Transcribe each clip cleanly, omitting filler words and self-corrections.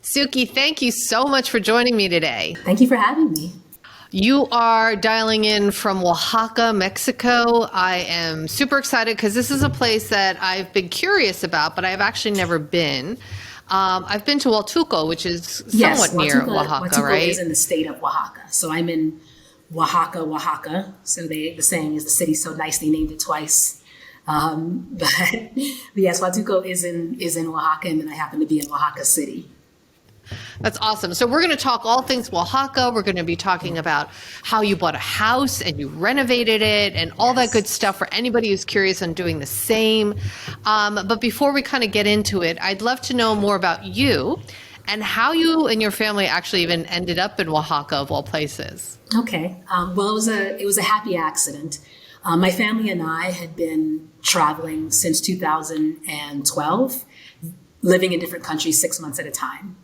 Suki, thank you so much for joining me today. Thank you for having me. You are dialing in from Oaxaca, Mexico. I am super excited because this is a place that I've been curious about, but I've actually never been. I've been to Huatulco, which is somewhat near Oaxaca, Huatulco right? is in the state of Oaxaca. So I'm in Oaxaca, Oaxaca. So the saying is the city so nice they named it twice. But yes, Huatulco is in Oaxaca, and then I happen to be in Oaxaca City. That's awesome. So we're going to talk all things Oaxaca. We're going to be talking about how you bought a house and you renovated it and all that good stuff for anybody who's curious on doing the same. But before we kind of get into it, I'd love to know more about you and how you and your family actually even ended up in Oaxaca, of all places. Okay. Well, it was a happy accident. My family and I had been traveling since 2012, living in different countries 6 months at a time.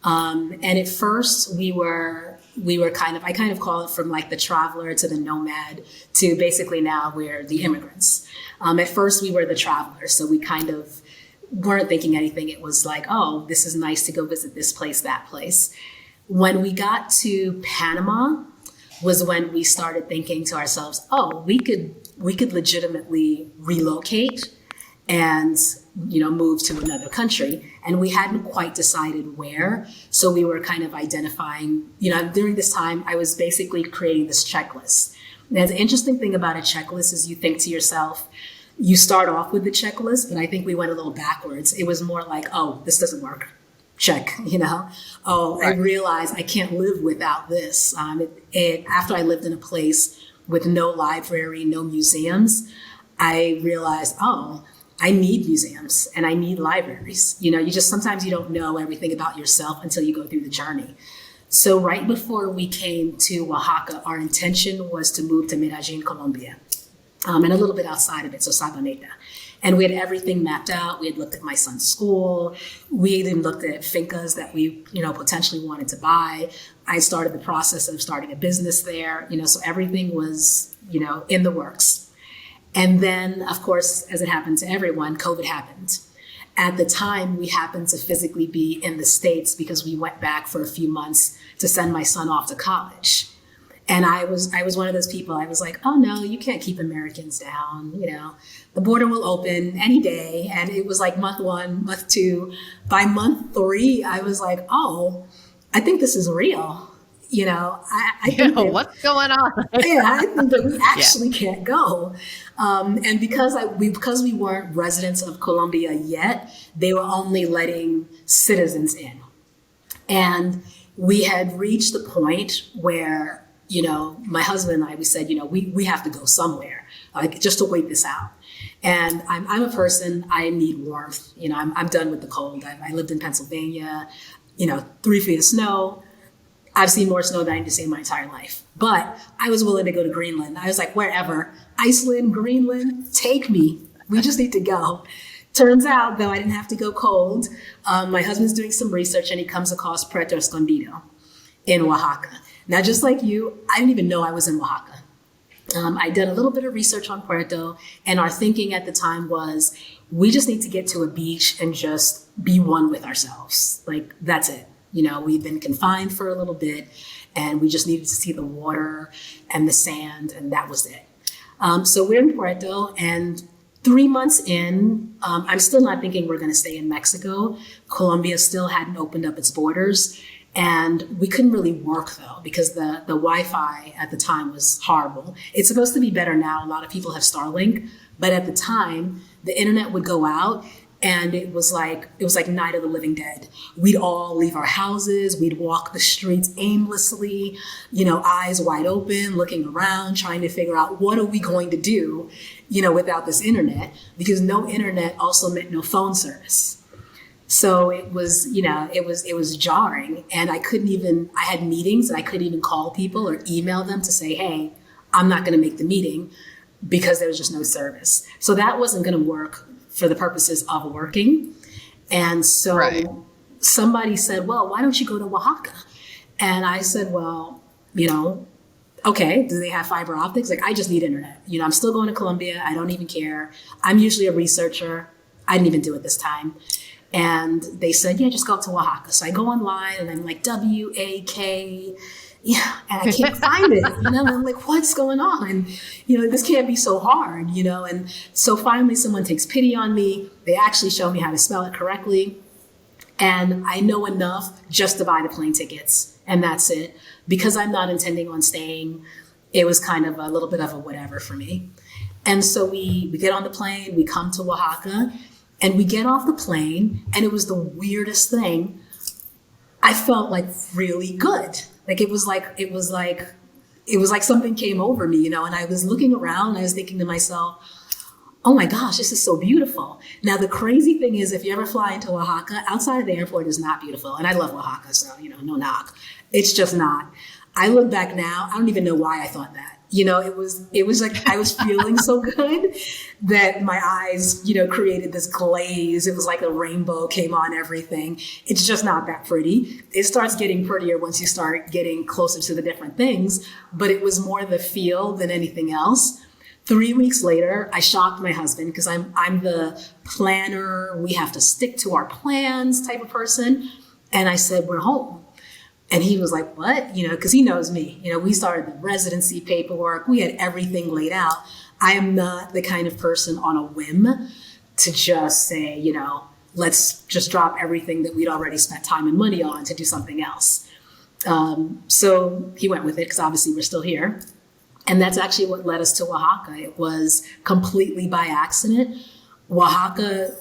And at first we were I kind of call it from like the traveler to the nomad to basically now we're the immigrants. At first we were the travelers. So we kind of weren't thinking anything. It was like, oh, this is nice to go visit this place, that place. When we got to Panama was when we started thinking to ourselves, oh, we could legitimately relocate and move to another country. And we hadn't quite decided where. So we were kind of identifying, during this time, I was basically creating this checklist. Now, the interesting thing about a checklist is you think to yourself, you start off with the checklist, but I think we went a little backwards. It was more like, oh, this doesn't work. Check, Oh, right. I realize I can't live without this. After I lived in a place with no library, no museums, I realized, oh, I need museums and I need libraries. Sometimes you don't know everything about yourself until you go through the journey. So right before we came to Oaxaca, our intention was to move to Medellin, Colombia, and a little bit outside of it, so Sabaneta. And we had everything mapped out. We had looked at my son's school. We even looked at fincas that we, potentially wanted to buy. I started the process of starting a business there, so everything was, in the works. And then, of course, as it happened to everyone, COVID happened. At the time, we happened to physically be in the States because we went back for a few months to send my son off to college. And I was one of those people. I was like, oh, no, you can't keep Americans down. The border will open any day. And it was like month 1, month 2. By month 3, I was like, oh, I think this is real. I think what's going on? I think that we actually can't go. And because we weren't residents of Colombia yet, they were only letting citizens in. And we had reached the point where, my husband and I, we said, we have to go somewhere, like just to wait this out. And I'm a person, I need warmth. I'm done with the cold. I lived in Pennsylvania, 3 feet of snow. I've seen more snow than I need to see in my entire life. But I was willing to go to Greenland. I was like, wherever, Iceland, Greenland, take me. We just need to go. Turns out, though, I didn't have to go cold. My husband's doing some research and he comes across Puerto Escondido in Oaxaca. Now, just like you, I didn't even know I was in Oaxaca. I did a little bit of research on Puerto, and our thinking at the time was, we just need to get to a beach and just be one with ourselves. Like, that's it. We've been confined for a little bit and we just needed to see the water and the sand, and that was it. So we're in Puerto, and 3 months in, I'm still not thinking we're going to stay in Mexico. Colombia still hadn't opened up its borders, and we couldn't really work though because the Wi-Fi at the time was horrible. It's supposed to be better now. A lot of people have Starlink, but at the time the internet would go out. And it was like Night of the Living Dead. We'd all leave our houses. We'd walk the streets aimlessly, eyes wide open, looking around, trying to figure out what are we going to do, without this internet, because no internet also meant no phone service. So it was, it was jarring, and I had meetings and I couldn't even call people or email them to say, hey, I'm not going to make the meeting because there was just no service. So that wasn't going to work for the purposes of working. And so somebody said, well, why don't you go to Oaxaca? And I said, well, okay, do they have fiber optics? Like, I just need internet. I'm still going to Colombia. I don't even care. I'm usually a researcher. I didn't even do it this time. And they said, yeah, just go to Oaxaca. So I go online and I'm like, W-A-K, yeah, and I can't find it, and I'm like, what's going on? This can't be so hard, and so finally someone takes pity on me. They actually show me how to spell it correctly. And I know enough just to buy the plane tickets, and that's it. Because I'm not intending on staying, it was kind of a little bit of a whatever for me. And so we get on the plane, we come to Oaxaca, and we get off the plane, and it was the weirdest thing. I felt like really good. Like it was like something came over me, and I was looking around, and I was thinking to myself, oh my gosh, this is so beautiful. Now, the crazy thing is, if you ever fly into Oaxaca, outside of the airport is not beautiful. And I love Oaxaca, so, no knock. It's just not. I look back now, I don't even know why I thought that. It was like I was feeling so good that my eyes, created this glaze. It was like a rainbow came on everything. It's just not that pretty. It starts getting prettier once you start getting closer to the different things, but it was more the feel than anything else. 3 weeks later, I shocked my husband because I'm the planner. We have to stick to our plans type of person. And I said, we're home. And he was like, what? Because he knows me. We started the residency paperwork. We had everything laid out. I am not the kind of person on a whim to just say, let's just drop everything that we'd already spent time and money on to do something else. So he went with it because obviously we're still here. And that's actually what led us to Oaxaca. It was completely by accident. Oaxaca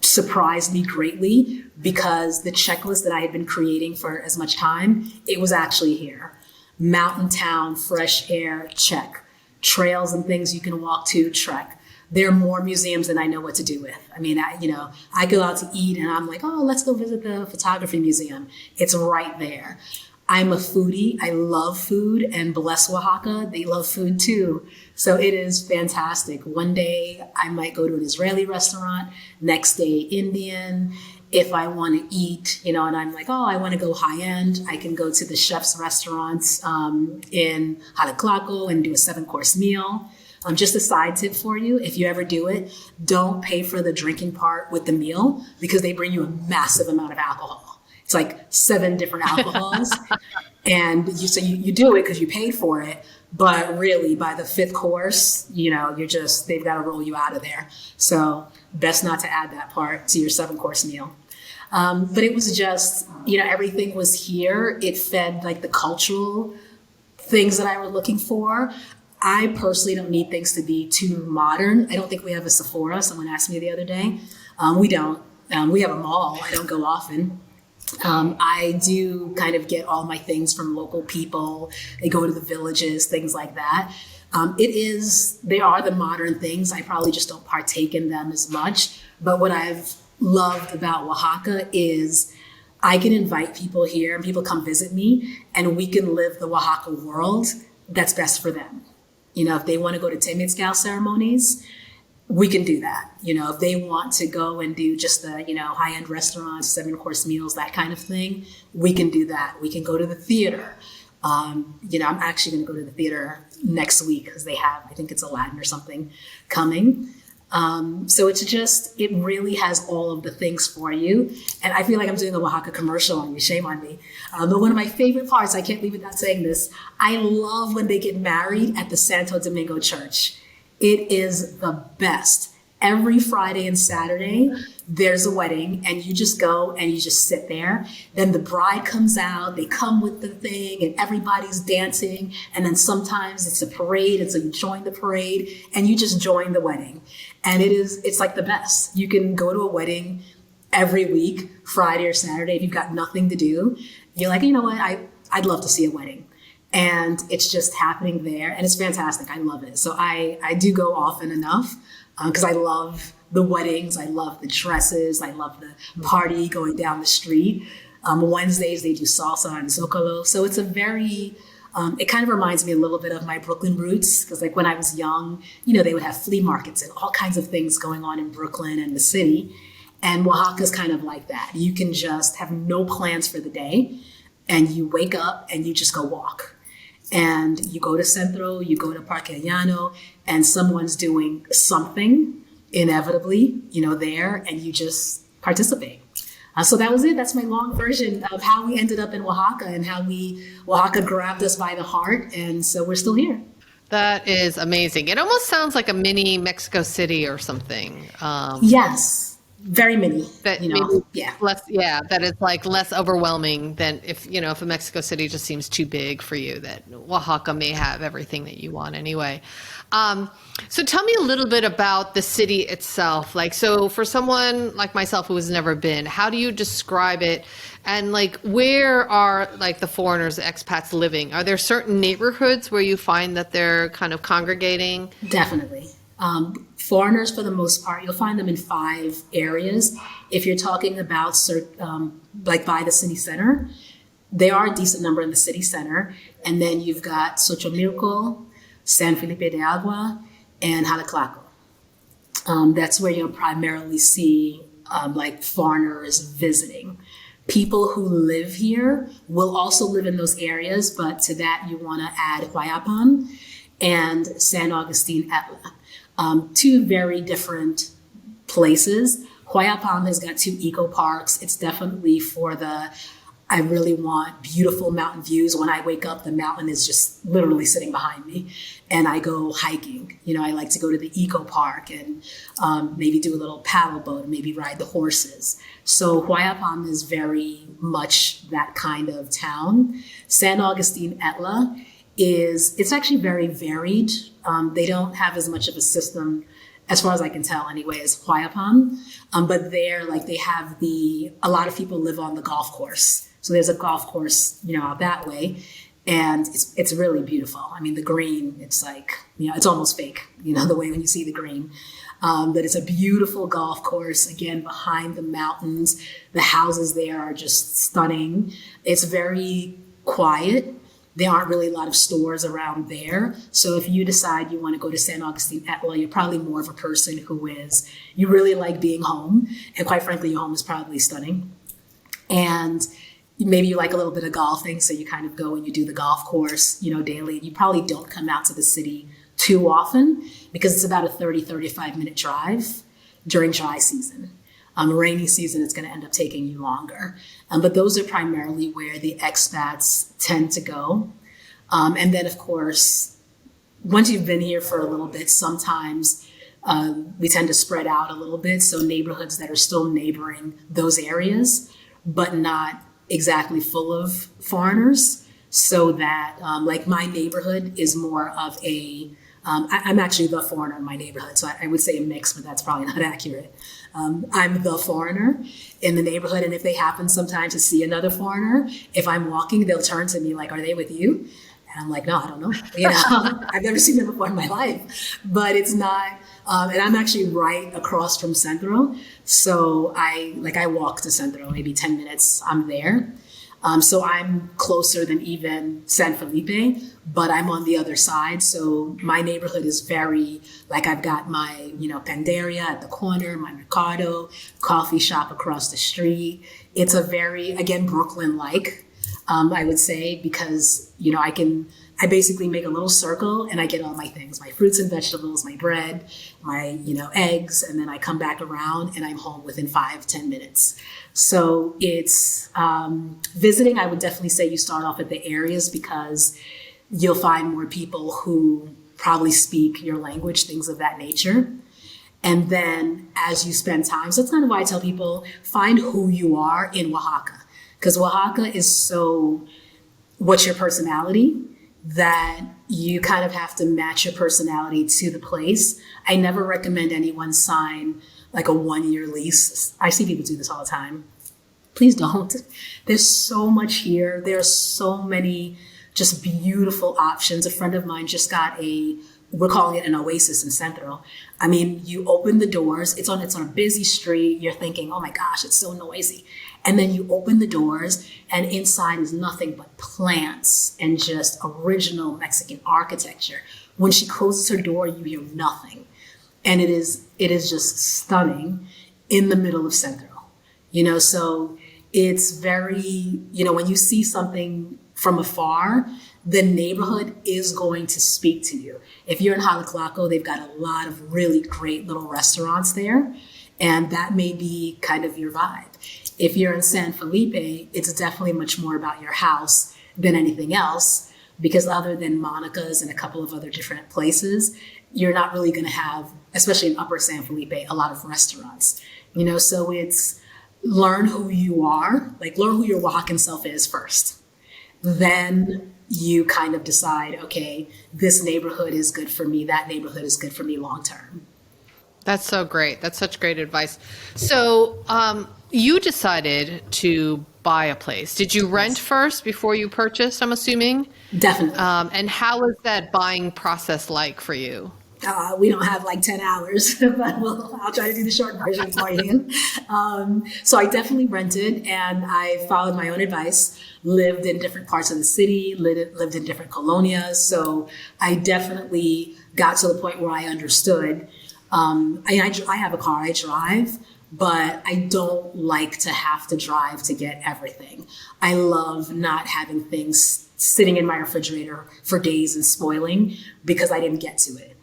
surprised me greatly because the checklist that I had been creating for as much time, it was actually here. Mountain town, fresh air, check. Trails and things you can walk to, trek. There are more museums than I know what to do with. I go out to eat and I'm like, oh, let's go visit the photography museum. It's right there. I'm a foodie. I love food, and bless Oaxaca, they love food too. So it is fantastic. One day I might go to an Israeli restaurant, next day Indian. If I want to eat, and I'm like, oh, I want to go high end, I can go to the chef's restaurants in Jalaclaco and do a 7-course meal. Just a side tip for you, if you ever do it, don't pay for the drinking part with the meal because they bring you a massive amount of alcohol. It's like 7 different alcohols. And you do it because you paid for it. But really, by the 5th course, they've got to roll you out of there. So best not to add that part to your 7-course meal. But it was just, everything was here. It fed like the cultural things that I was looking for. I personally don't need things to be too modern. I don't think we have a Sephora. Someone asked me the other day. We don't. We have a mall. I don't go often. I do kind of get all my things from local people. I go to the villages, things like that. They are the modern things. I probably just don't partake in them as much. But what I've loved about Oaxaca is I can invite people here and people come visit me and we can live the Oaxaca world that's best for them. If they want to go to Temizcal ceremonies, we can do that. If they want to go and do just the, high-end restaurants, 7-course meals, that kind of thing, we can do that. We can go to the theater. I'm actually going to go to the theater next week because they have, I think it's Aladdin or something coming. So it really has all of the things for you. And I feel like I'm doing a Oaxaca commercial on you, shame on me. But one of my favorite parts, I can't leave without saying this, I love when they get married at the Santo Domingo Church. It is the best. Every Friday and Saturday, there's a wedding and you just go and you just sit there. Then the bride comes out, they come with the thing and everybody's dancing. And then sometimes it's a parade. And so you join the parade and you just join the wedding. And it's like the best. You can go to a wedding every week, Friday or Saturday, if you've got nothing to do. You're like, you know what? I'd love to see a wedding. And it's just happening there. And it's fantastic. I love it. So I do go often enough because I love the weddings. I love the dresses. I love the party going down the street. Wednesdays, they do salsa and Zocalo. So it's it kind of reminds me a little bit of my Brooklyn roots. Because like when I was young, they would have flea markets and all kinds of things going on in Brooklyn and the city. And Oaxaca's kind of like that. You can just have no plans for the day. And you wake up and you just go walk. And you go to Centro, you go to Parque Llano, and someone's doing something inevitably, there, and you just participate. So that was it. That's my long version of how we ended up in Oaxaca and how Oaxaca grabbed us by the heart. And so we're still here. That is amazing. It almost sounds like a mini Mexico City or something. Yes, very mini. That maybe, yeah, less, yeah, that is like less overwhelming than if a Mexico City just seems too big for you. That Oaxaca may have everything that you want anyway. So tell me a little bit about the city itself. Like, so for someone like myself who has never been, how do you describe it? And like, where are like the foreigners, the expats living? Are there certain neighborhoods where you find that they're kind of congregating? Definitely. Foreigners, for the most part, you'll find them in 5 areas. If you're talking about like by the city center, there are a decent number in the city center. And then you've got Xochimilco, San Felipe de Agua, and Jalaclaco. That's where you'll primarily see like foreigners visiting. People who live here will also live in those areas, but to that you want to add Huayapan and San Agustin Etla. 2 very different places. Huayapan has got 2 eco parks. It's definitely for I really want beautiful mountain views. When I wake up, the mountain is just literally sitting behind me and I go hiking. I like to go to the eco park and maybe do a little paddle boat and maybe ride the horses. So Huayapan is very much that kind of town. San Agustin Etla it's actually very varied. They don't have as much of a system, as far as I can tell anyway, as Huayapan. But there, like they have a lot of people live on the golf course. So there's a golf course, out that way. And it's really beautiful. I mean, the green, it's like, it's almost fake, the way when you see the green. But it's a beautiful golf course, again, behind the mountains. The houses there are just stunning. It's very quiet. There aren't really a lot of stores around there. So if you decide you want to go to San Agustin Etla, you're probably more of a person you really like being home. And quite frankly, your home is probably stunning. And maybe you like a little bit of golfing. So you kind of go and you do the golf course, daily. You probably don't come out to the city too often because it's about a 35 minute drive during dry season. Rainy season, it's going to end up taking you longer. But those are primarily where the expats tend to go. And then, of course, once you've been here for a little bit, sometimes we tend to spread out a little bit. So neighborhoods that are still neighboring those areas, but not exactly full of foreigners. So that, like my neighborhood is more of I'm actually the foreigner in my neighborhood. So I would say a mix, but that's probably not accurate. I'm the foreigner in the neighborhood. And if they happen sometimes to see another foreigner, if I'm walking, they'll turn to me like, are they with you? And I'm like, no, I don't know. I've never seen them before in my life, but it's not. And I'm actually right across from Centro. So I walk to Centro, maybe 10 minutes, I'm there. So I'm closer than even San Felipe, but I'm on the other side. So my neighborhood is very, I've got my, Panderia at the corner, my Mercado, coffee shop across the street. It's a very, again, Brooklyn-like, I would say, because, I basically make a little circle and I get all my things, my fruits and vegetables, my bread, my, eggs, and then I come back around and I'm home within 5-10 minutes. So it's visiting. I would definitely say you start off at the areas because you'll find more people who probably speak your language, things of that nature. And then as you spend time, so that's kind of why I tell people, find who you are in Oaxaca, because Oaxaca is so, what's your personality, that you kind of have to match your personality to the place. I never recommend anyone sign like a 1-year lease. I see people do this all the time. Please don't. There's so much here. There's so many just beautiful options. A friend of mine just got we're calling it an oasis in Centro. I mean, you open the doors, it's on a busy street. You're thinking, oh my gosh, it's so noisy. And then you open the doors and inside is nothing but plants and just original Mexican architecture. When she closes her door, you hear nothing. And it is just stunning in the middle of Centro. So it's very, when you see something from afar, the neighborhood is going to speak to you. If you're in Jalaclaco, they've got a lot of really great little restaurants there. And that may be kind of your vibe. If you're in San Felipe, it's definitely much more about your house than anything else, because other than Monica's and a couple of other different places, you're not really going to have, especially in Upper San Felipe, a lot of restaurants. So it's learn who you are, like learn who your Oaxacan self is first. Then you kind of decide, okay, this neighborhood is good for me, that neighborhood is good for me long term. That's so great. That's such great advice. So you decided to buy a place. Did you rent first before you purchased, I'm assuming? Definitely. And how was that buying process like for you? We don't have like 10 hours, but I'll try to do the short version for you. So I definitely rented, and I followed my own advice, lived in different parts of the city, lived in different colonias. So I definitely got to the point where I understood. I have a car, I drive, but I don't like to have to drive to get everything. I love not having things sitting in my refrigerator for days and spoiling because I didn't get to it.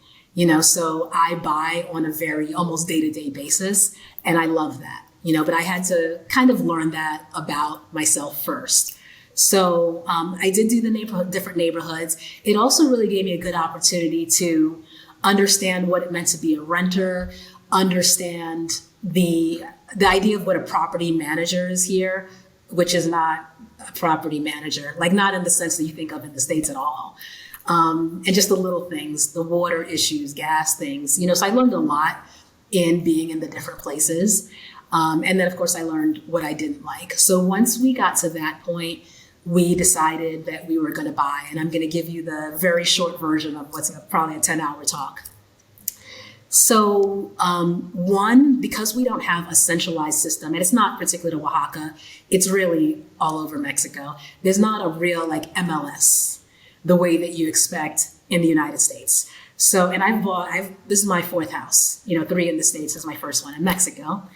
So I buy on a very almost day-to-day basis, and I love that, but I had to kind of learn that about myself first. So I did do the different neighborhoods. It also really gave me a good opportunity to understand what it meant to be a renter, understand the idea of what a property manager is here, which is not a property manager, like not in the sense that you think of in the States at all. And just the little things, the water issues, gas things, so I learned a lot in being in the different places. And then of course I learned what I didn't like. So once we got to that point, we decided that we were going to buy, and I'm going to give you the very short version of what's probably a 10-hour talk. So one, because we don't have a centralized system, and it's not particular to Oaxaca, it's really all over Mexico. There's not a real like MLS, the way that you expect in the United States. So, and this is my fourth house, 3 in the States, is my first one in Mexico.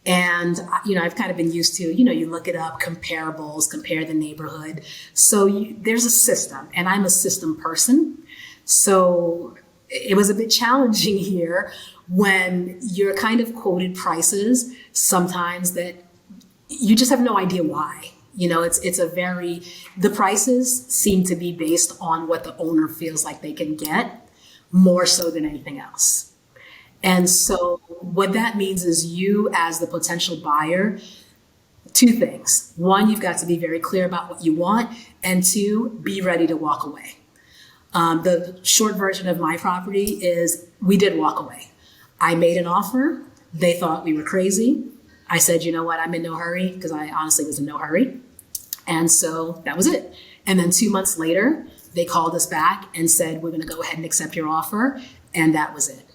And, I've kind of been used to, you look it up, comparables, compare the neighborhood. So there's a system, and I'm a system person. So it was a bit challenging here when you're kind of quoted prices sometimes that you just have no idea why. The prices seem to be based on what the owner feels like they can get more so than anything else. And so what that means is you as the potential buyer, 2 things. 1, you've got to be very clear about what you want, and 2, be ready to walk away. The short version of my property is we did walk away. I made an offer. They thought we were crazy. I said, you know what, I'm in no hurry, because I honestly was in no hurry. And so that was it. And then 2 months later, they called us back and said, we're going to go ahead and accept your offer. And that was it.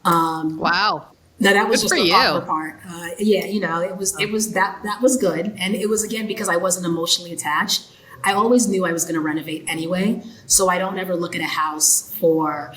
Wow. Now that was good just for the you. offer part. It was that was good. And it was, again, because I wasn't emotionally attached. I always knew I was going to renovate anyway. So I don't ever look at a house for,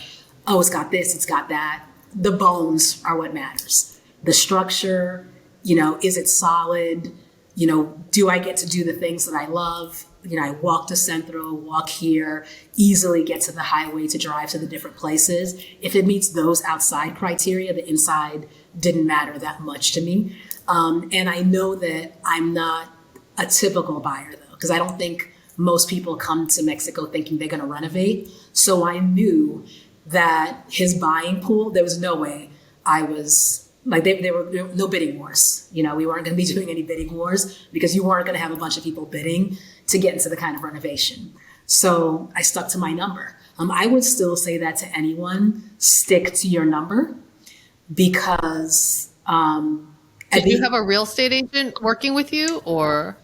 oh, it's got this, it's got that. The bones are what matters. The structure, is it solid? Do I get to do the things that I love? I walk to Centro, walk here, easily get to the highway to drive to the different places. If it meets those outside criteria, the inside didn't matter that much to me. And I know that I'm not a typical buyer, though, because I don't think most people come to Mexico thinking they're going to renovate. So I knew that his buying pool, there was no way I was... Like there were no bidding wars. We weren't going to be doing any bidding wars because you weren't going to have a bunch of people bidding to get into the kind of renovation. So I stuck to my number. I would still say that to anyone, stick to your number, because did you have a real estate agent working with you, or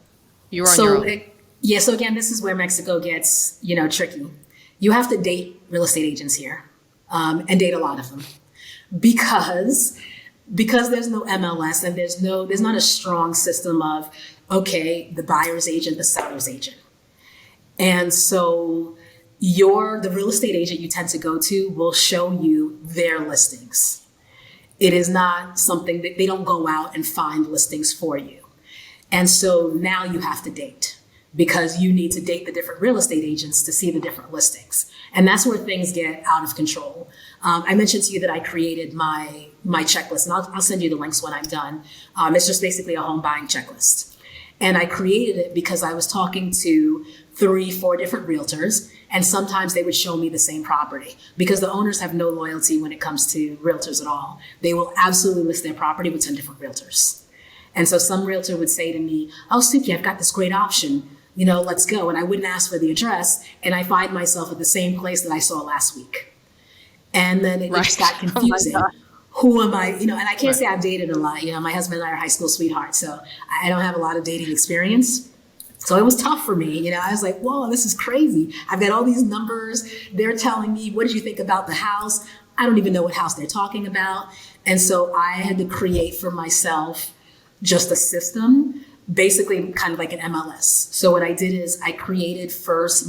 you were on your own? So again, this is where Mexico gets, tricky. You have to date real estate agents here, and date a lot of them, because there's no MLS and there's not a strong system of, okay, the buyer's agent, the seller's agent. And so the real estate agent you tend to go to will show you their listings. It is not something that they don't go out and find listings for you. And so now you have to date. because you need to date the different real estate agents to see the different listings. And that's where things get out of control. I mentioned to you that I created my checklist, and I'll send you the links when I'm done. It's just basically a home buying checklist. And I created it because I was talking to 3-4 different realtors, and sometimes they would show me the same property because the owners have no loyalty when it comes to realtors at all. They will absolutely list their property with 10 different realtors. And so some realtor would say to me, "Oh, Suki, I've got this great option. Let's go." And I wouldn't ask for the address, and I find myself at the same place that I saw last week. And then it just got confusing. Who am I? And I can't say I've dated a lot. My husband and I are high school sweethearts, so I don't have a lot of dating experience. So it was tough for me. I was like, whoa, this is crazy. I've got all these numbers. They're telling me, what did you think about the house? I don't even know what house they're talking about. And so I had to create for myself just a system, basically kind of like an MLS. So what I did is I created first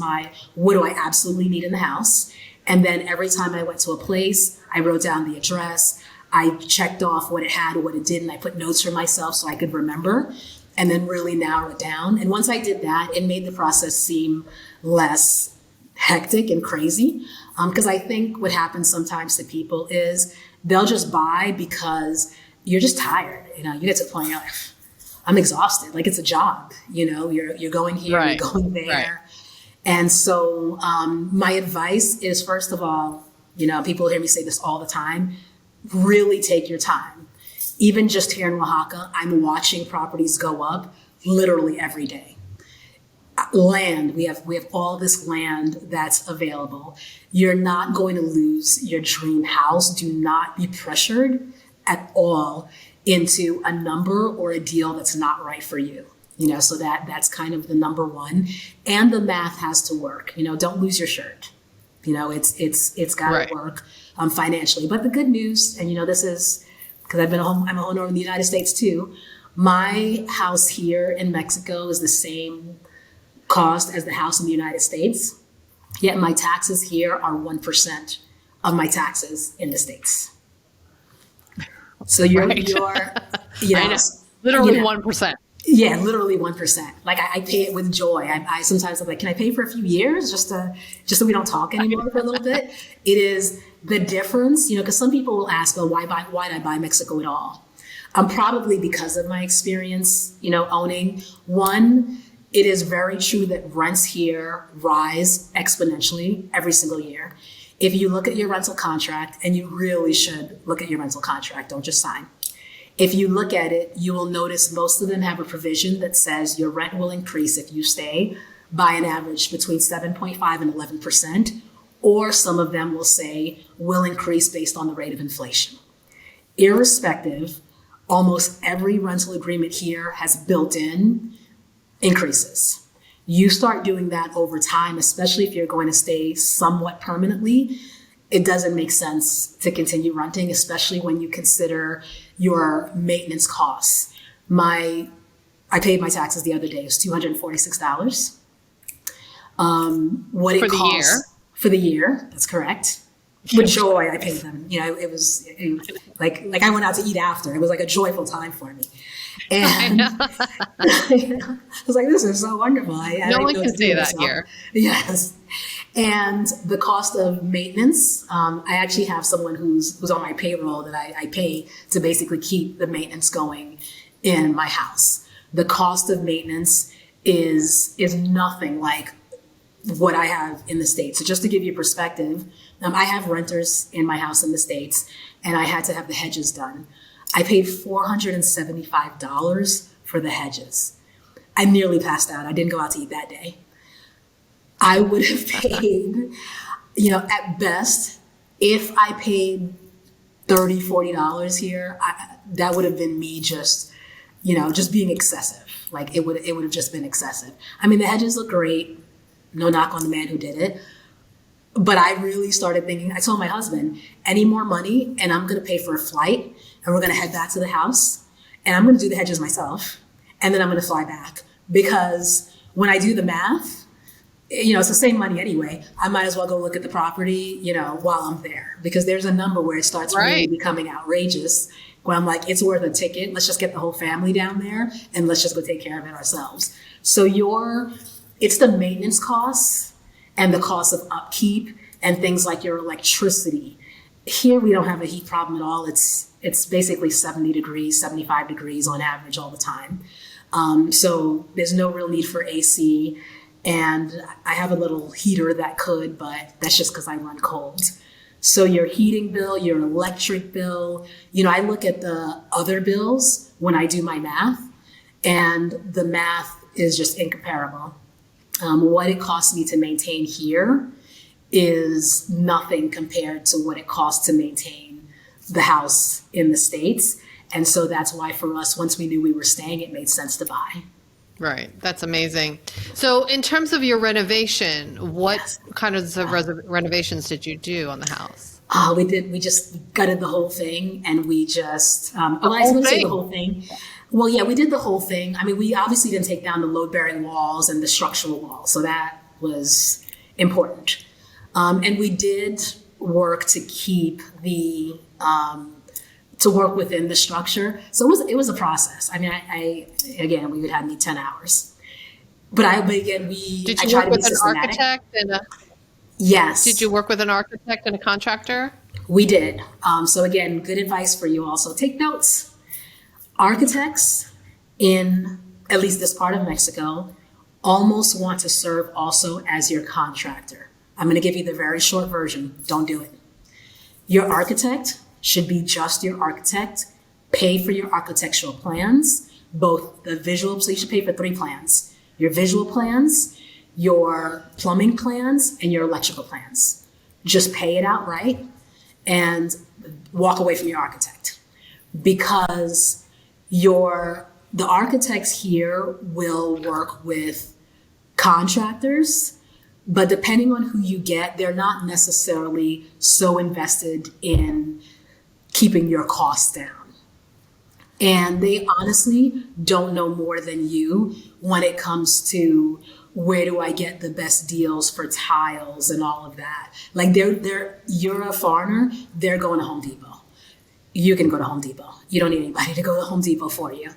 what do I absolutely need in the house? And then every time I went to a place, I wrote down the address. I checked off what it had or what it didn't. I put notes for myself so I could remember and then really narrow it down. And once I did that, it made the process seem less hectic and crazy. Because I think what happens sometimes to people is they'll just buy because you're just tired. You get to the point you're like, I'm exhausted. Like it's a job. You're going here, right. You're going there. Right. And so my advice is, first of all, people hear me say this all the time, really take your time. Even just here in Oaxaca, I'm watching properties go up literally every day. Land, we have all this land that's available. You're not going to lose your dream house. Do not be pressured at all into a number or a deal that's not right for you. So that's kind of the number one. And the math has to work. Don't lose your shirt. It's got to right. work financially. But the good news, and this is because I'm a homeowner in the United States too. My house here in Mexico is the same cost as the house in the United States. Yet my taxes here are 1% of my taxes in the States. So you're I know. Literally 1%. Yeah, literally 1%. Like I pay it with joy. I sometimes I'm like, can I pay for a few years just so we don't talk anymore for a little bit? It is the difference, because some people will ask, well, why did I buy Mexico at all? Probably because of my experience, owning. One, it is very true that rents here rise exponentially every single year. If you look at your rental contract, and you really should look at your rental contract, don't just sign. If you look at it, you will notice most of them have a provision that says your rent will increase if you stay by an average between 7.5 and 11%, or some of them will say will increase based on the rate of inflation. Irrespective, almost every rental agreement here has built-in increases. You start doing that over time, especially if you're going to stay somewhat permanently. It doesn't make sense to continue renting, especially when you consider your maintenance costs. I paid my taxes the other day. It was $246. What it costs for the year. That's correct. With joy, I paid them. It was like I went out to eat after. It was like a joyful time for me. And I was like, this is so wonderful. No one can say that here. Yes. And the cost of maintenance, I actually have someone who's on my payroll that I pay to basically keep the maintenance going in my house. The cost of maintenance is nothing like what I have in the States. So just to give you perspective, I have renters in my house in the States, and I had to have the hedges done. I paid $475 for the hedges. I nearly passed out. I didn't go out to eat that day. I would have paid, at best, if I paid $30, $40 here, that would have been me just being excessive. Like it would have just been excessive. I mean, the hedges look great. No knock on the man who did it. But I really started thinking, I told my husband, any more money and I'm going to pay for a flight and we're going to head back to the house and I'm going to do the hedges myself. And then I'm going to fly back, because when I do the math, it's the same money anyway. I might as well go look at the property, while I'm there, because there's a number where it starts really becoming outrageous, where I'm like, it's worth a ticket. Let's just get the whole family down there and let's just go take care of it ourselves. So your it's the maintenance costs and the cost of upkeep and things like your electricity. Here we don't have a heat problem at all. It's basically 70 degrees, 75 degrees on average all the time. So there's no real need for AC. And I have a little heater that could, but that's just because I run cold. So your heating bill, your electric bill, I look at the other bills when I do my math, and the math is just incomparable. What it costs me to maintain here is nothing compared to what it costs to maintain the house in the States. And so that's why for us, once we knew we were staying, it made sense to buy. Right. That's amazing. So in terms of your renovation, what kind of renovations did you do on the house? We just gutted the whole thing, and we just, I was going to say the whole thing. Well, yeah, we did the whole thing. I mean, we obviously didn't take down the load-bearing walls and the structural walls. So that was important. And we did work to keep to work within the structure. So it was a process. I mean, again, we would have need 10 hours. But again, Did I you try work to be with an systematic. architect Yes. Did you work with an architect and a contractor? We did. So again, good advice for you also. Take notes. Architects in at least this part of Mexico almost want to serve also as your contractor. I'm going to give you the very short version. Don't do it. Your architect should be just your architect. Pay for your architectural plans, both the visual, so you should pay for 3 plans. Your visual plans, your plumbing plans, and your electrical plans. Just pay it outright and walk away from your architect, because the architects here will work with contractors, but depending on who you get, they're not necessarily so invested in keeping your costs down. And they honestly don't know more than you when it comes to where do I get the best deals for tiles and all of that. Like you're a foreigner, they're going to Home Depot. You can go to Home Depot. You don't need anybody to go to Home Depot for you.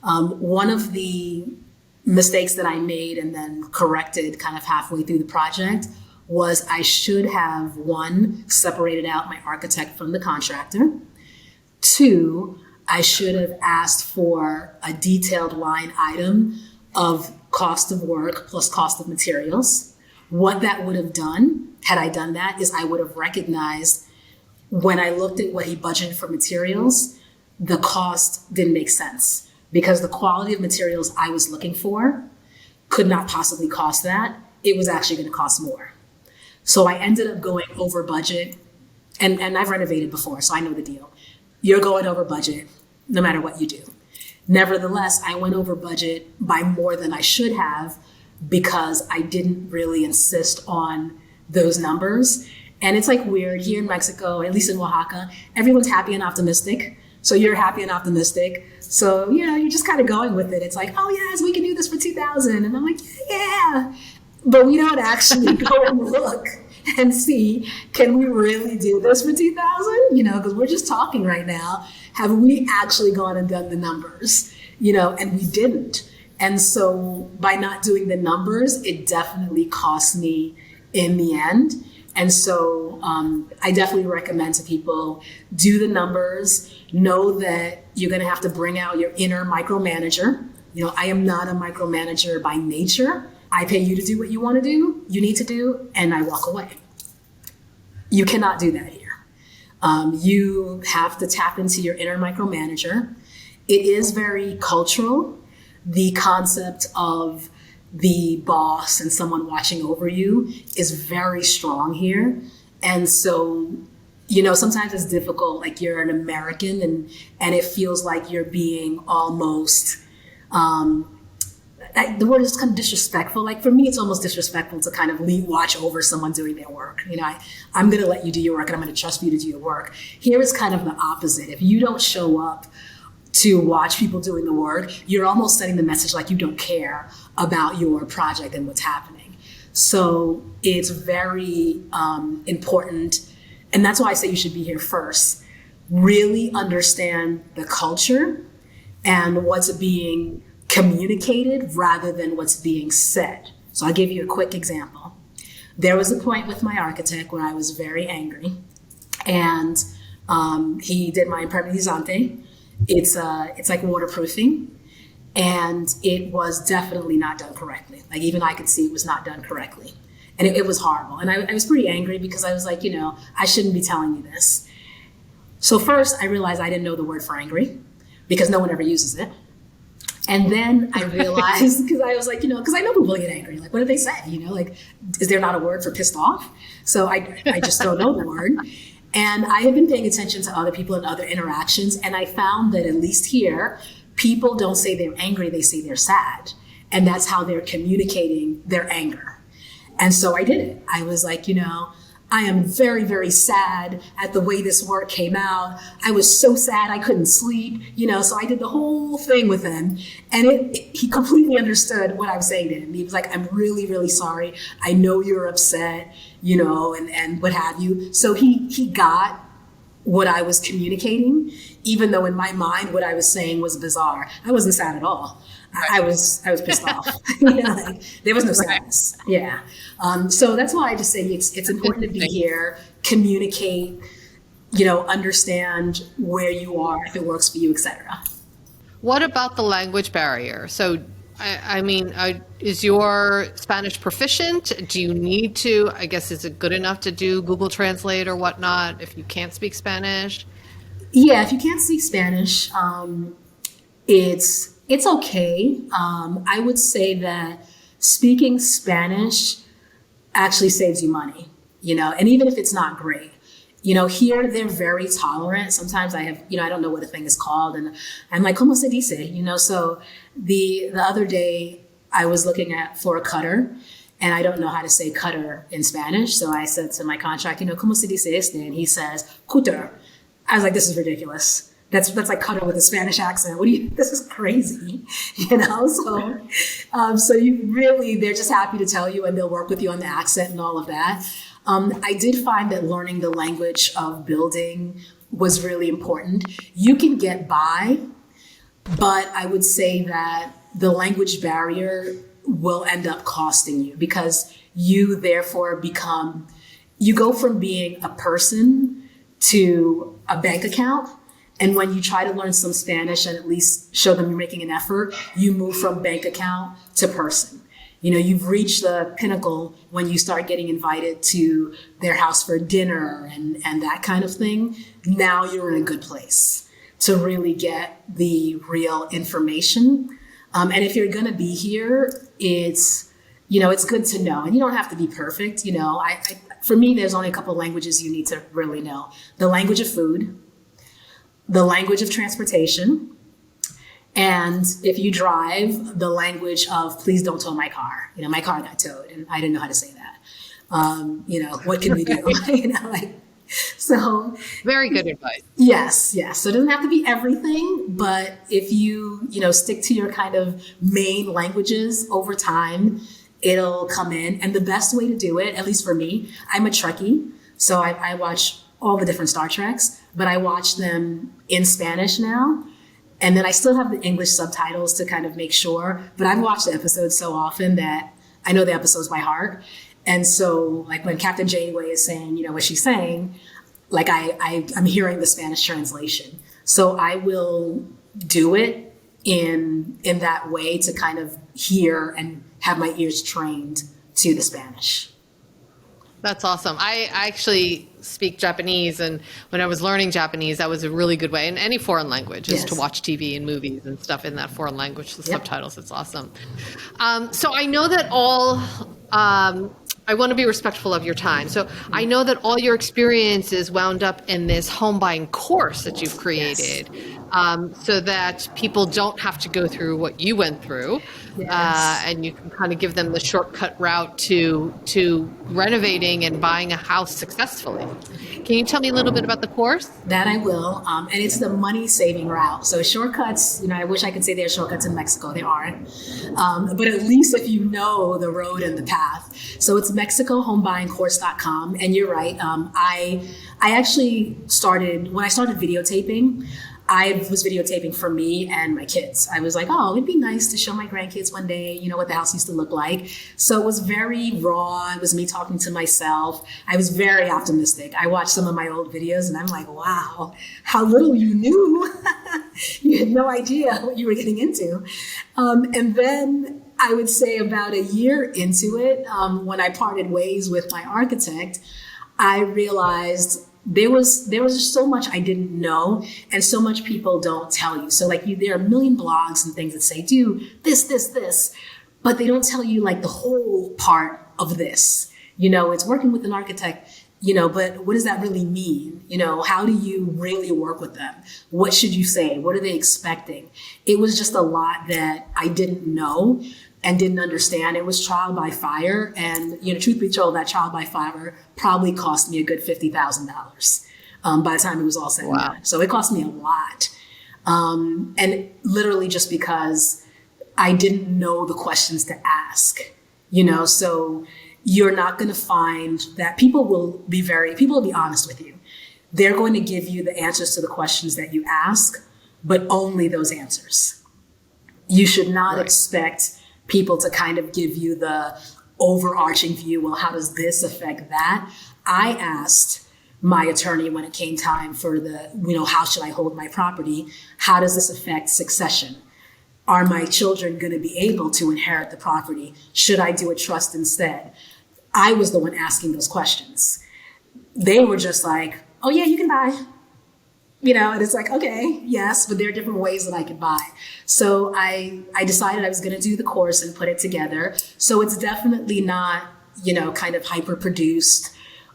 One of the mistakes that I made and then corrected kind of halfway through the project was I should have, 1, separated out my architect from the contractor. 2, I should have asked for a detailed line item of cost of work plus cost of materials. What that would have done, had I done that, is I would have recognized when I looked at what he budgeted for materials, the cost didn't make sense because the quality of materials I was looking for could not possibly cost that. It was actually going to cost more. So I ended up going over budget, and I've renovated before, so I know the deal. You're going over budget no matter what you do. Nevertheless, I went over budget by more than I should have because I didn't really insist on those numbers. And it's like weird here in Mexico, at least in Oaxaca, everyone's happy and optimistic. So you're happy and optimistic. So, you're just kind of going with it. It's like, oh yes, we can do this for 2,000. And I'm like, yeah. But we don't actually go and look and see, can we really do this for 2,000? Because we're just talking right now. Have we actually gone and done the numbers? And we didn't. And so by not doing the numbers, it definitely cost me in the end. And so I definitely recommend to people, do the numbers, know that you're going to have to bring out your inner micromanager. I am not a micromanager by nature. I pay you to do what you want to do, you need to do, and I walk away. You cannot do that here. You have to tap into your inner micromanager. It is very cultural. The concept of the boss and someone watching over you is very strong here. And so, sometimes it's difficult, like you're an American and it feels like you're being almost, the word is kind of disrespectful. Like for me, it's almost disrespectful to kind of watch over someone doing their work. I'm going to let you do your work and I'm going to trust you to do your work. Here it's kind of the opposite. If you don't show up to watch people doing the work, you're almost sending the message like you don't care about your project and what's happening. So it's very important. And that's why I say you should be here first. Really understand the culture and what's being communicated rather than what's being said. So I'll give you a quick example. There was a point with my architect where I was very angry, and he did my impermeabilizante. It's like waterproofing, and it was definitely not done correctly. Like even I could see it was not done correctly, and it was horrible. And I was pretty angry because I was like, I shouldn't be telling you this. So first I realized I didn't know the word for angry because no one ever uses it. And then I realized, because I was like, because I know people get angry. Like, what do they say? Like, is there not a word for pissed off? So I just don't know the word. And I have been paying attention to other people and other interactions. And I found that at least here, people don't say they're angry, they say they're sad. And that's how they're communicating their anger. And so I did it. I was like, I am very, very sad at the way this work came out. I was so sad I couldn't sleep, so I did the whole thing with him. And he completely understood what I was saying to him. He was like, I'm really, really sorry. I know you're upset, and what have you. So he got what I was communicating, even though in my mind what I was saying was bizarre. I wasn't sad at all. I was pissed off. There was no sadness. Yeah. So that's why I just say it's important to be here, communicate, understand where you are, if it works for you, etc. What about the language barrier? So, is your Spanish proficient? Do you need to, is it good enough to do Google Translate or whatnot if you can't speak Spanish? Yeah, if you can't speak Spanish, it's okay. I would say that speaking Spanish actually saves you money, and even if it's not great, here they're very tolerant. Sometimes I have, I don't know what a thing is called, and I'm like, ¿cómo se dice? So the other day I was looking for a cutter, and I don't know how to say cutter in Spanish. So I said to my contractor, ¿cómo se dice este? And he says, cúter. I was like, this is ridiculous. That's like cutter with a Spanish accent. This is crazy, So you really, they're just happy to tell you, and they'll work with you on the accent and all of that. I did find that learning the language of building was really important. You can get by, but I would say that the language barrier will end up costing you, because you therefore you go from being a person to a bank account. And when you try to learn some Spanish and at least show them you're making an effort, you move from bank account to person. You've reached the pinnacle when you start getting invited to their house for dinner and that kind of thing. Now you're in a good place to really get the real information. And if you're going to be here, it's good to know. And you don't have to be perfect. For me, there's only a couple of languages you need to really know. The language of food, the language of transportation, and if you drive, the language of please don't tow my car. My car got towed and I didn't know how to say that. What can we do? So very good advice. Yes. So it doesn't have to be everything, but if you stick to your kind of main languages over time, it'll come in. And the best way to do it, at least for me, I'm a Trekkie, so I watch all the different Star Treks, but I watch them in Spanish now. And then I still have the English subtitles to kind of make sure, but I've watched the episodes so often that I know the episodes by heart. And so like when Captain Janeway is saying, what she's saying, like I'm hearing the Spanish translation. So I will do it in that way to kind of hear and have my ears trained to the Spanish. That's awesome. I actually speak Japanese, and when I was learning Japanese, that was a really good way. And any foreign language is to watch TV and movies and stuff in that foreign language, the subtitles. It's awesome. So I know that I want to be respectful of your time. So I know that all your experiences wound up in this home buying course that you've created, so that people don't have to go through what you went through, and you can kind of give them the shortcut route to renovating and buying a house successfully. Can you tell me a little bit about the course? That I will, and it's the money-saving route. So shortcuts, I wish I could say there are shortcuts in Mexico. There aren't, but at least if you know the road and the path. So it's MexicoHomeBuyingCourse.com, and you're right. I actually started when I started videotaping. I was videotaping for me and my kids. I was like, oh, it'd be nice to show my grandkids one day, what the house used to look like. So it was very raw. It was me talking to myself. I was very optimistic. I watched some of my old videos and I'm like, wow, how little you knew. You had no idea what you were getting into. And then I would say about a year into it, when I parted ways with my architect, I realized there was just so much I didn't know and so much people don't tell you. So there are a million blogs and things that say, do this, but they don't tell you like the whole part of this. It's working with an architect, but what does that really mean? How do you really work with them? What should you say? What are they expecting? It was just a lot that I didn't know and didn't understand. It was trial by fire. And, truth be told, that trial by fire probably cost me a good $50,000 by the time it was all said and done. So it cost me a lot. And literally just because I didn't know the questions to ask, so you're not going to find that people will be honest with you. They're going to give you the answers to the questions that you ask, but only those answers. You should not expect people to kind of give you the overarching view. Well, how does this affect that? I asked my attorney when it came time for how should I hold my property? How does this affect succession? Are my children going to be able to inherit the property? Should I do a trust instead? I was the one asking those questions. They were just like, oh yeah, you can buy. And it's like, okay, yes, but there are different ways that I could buy. So I decided I was going to do the course and put it together. So it's definitely not, kind of hyper produced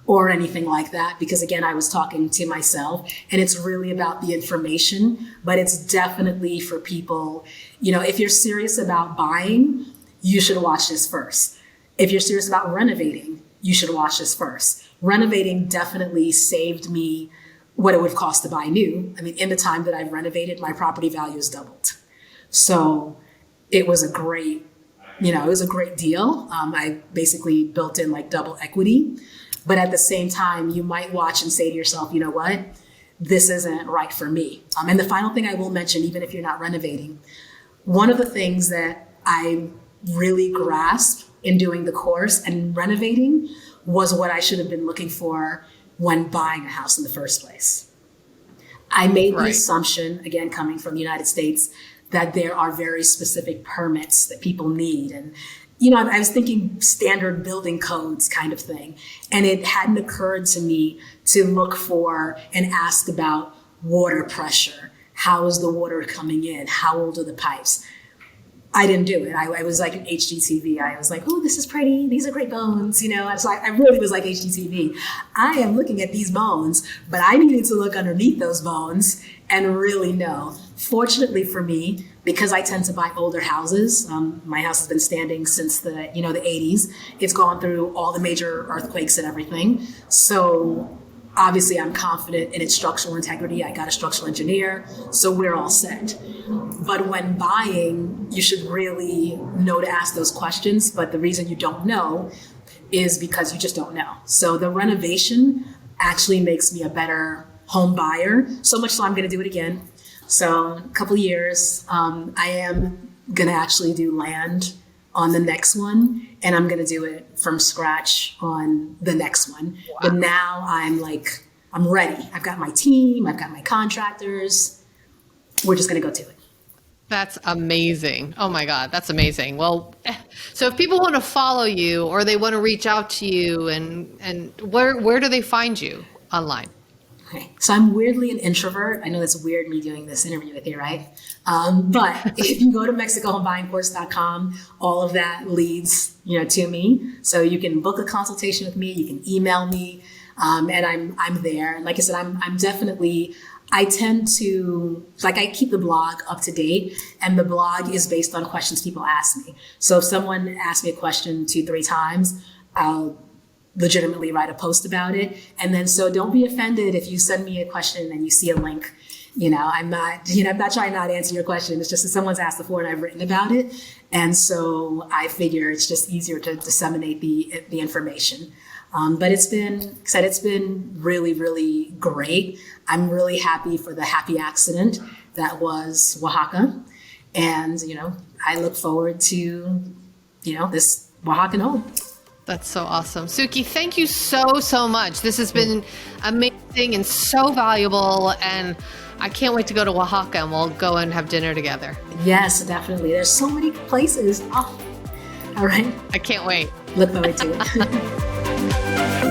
or anything like that, because again, I was talking to myself and it's really about the information, but it's definitely for people, if you're serious about buying, you should watch this first. If you're serious about renovating, you should watch this first. Renovating definitely saved me what it would cost to buy new. I mean, in the time that I've renovated, my property value has doubled. So it was a great deal. I basically built in like double equity. But at the same time, you might watch and say to yourself, you know what, this isn't right for me. And the final thing I will mention, even if you're not renovating, one of the things that I really grasped in doing the course and renovating was what I should have been looking for when buying a house in the first place. I made the assumption, again, coming from the United States, that there are very specific permits that people need. And, I was thinking standard building codes kind of thing. And it hadn't occurred to me to look for and ask about water pressure. How is the water coming in? How old are the pipes? I didn't do it. I was like an HGTV. I was like, oh, this is pretty. These are great bones. So I really was like HGTV. I am looking at these bones, but I needed to look underneath those bones and really know. Fortunately for me, because I tend to buy older houses, my house has been standing since the 80s. It's gone through all the major earthquakes and everything. So obviously I'm confident in its structural integrity. I got a structural engineer, so we're all set. But when buying, you should really know to ask those questions. But the reason you don't know is because you just don't know. So the renovation actually makes me a better home buyer, so much so I'm going to do it again. So a couple of years, I am going to actually do land on the next one, and I'm going to do it from scratch on the next one. Wow. But now I'm ready. I've got my team. I've got my contractors. We're just going to go to it. That's amazing. Oh my God, that's amazing. Well, so if people want to follow you or they want to reach out to you, and where do they find you online? Okay, so I'm weirdly an introvert. I know that's weird me doing this interview with you, right? But if you go to MexicoHomeBuyingCourse.com, all of that leads, to me. So you can book a consultation with me. You can email me, and I'm there. And like I said, I'm definitely. I tend to, I keep the blog up to date, and the blog is based on questions people ask me. So if someone asks me a question 2-3 times, I'll legitimately write a post about it. And then, so don't be offended if you send me a question and you see a link. I'm not trying not to answer your question. It's just that someone's asked before and I've written about it. And so I figure it's just easier to disseminate the information. But it's been really, really great. I'm really happy for the happy accident that was Oaxaca. And, I look forward to, this Oaxacan home. That's so awesome. Suki, thank you so much. This has been amazing and so valuable. And I can't wait to go to Oaxaca and we'll go and have dinner together. Yes, definitely. There's so many places. Oh, all right. I can't wait. Look forward to it.